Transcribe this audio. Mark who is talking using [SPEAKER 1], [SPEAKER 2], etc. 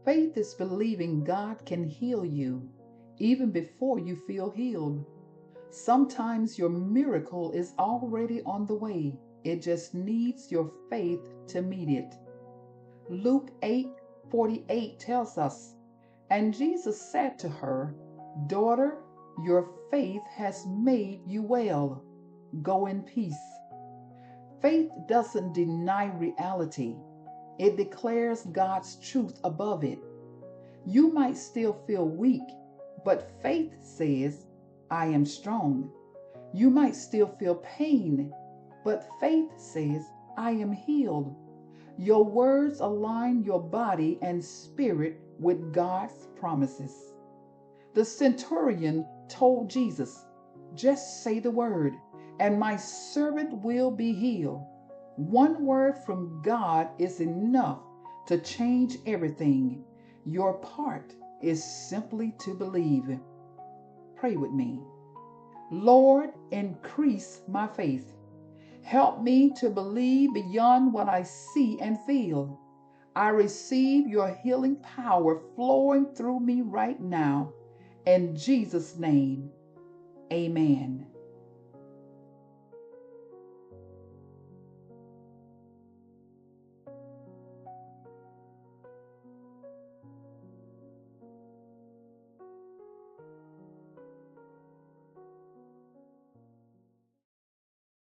[SPEAKER 1] Faith is believing God can heal you even before you feel healed. Sometimes your miracle is already on the way. It just needs your faith to meet it. Luke 8:48 tells us, "And Jesus said to her, 'Daughter, your faith has made you well. Go in peace.'" Faith doesn't deny reality, it declares God's truth above it. You might still feel weak, but faith says, "I am strong." You might still feel pain, but faith says, "I am healed." Your words align your body and spirit with God's promises. The centurion told Jesus, "Just say the word, and my servant will be healed." One word from God is enough to change everything. Your part is simply to believe. Pray with me. Lord, increase my faith. Help me to believe beyond what I see and feel. I receive your healing power flowing through me right now. In Jesus' name, amen.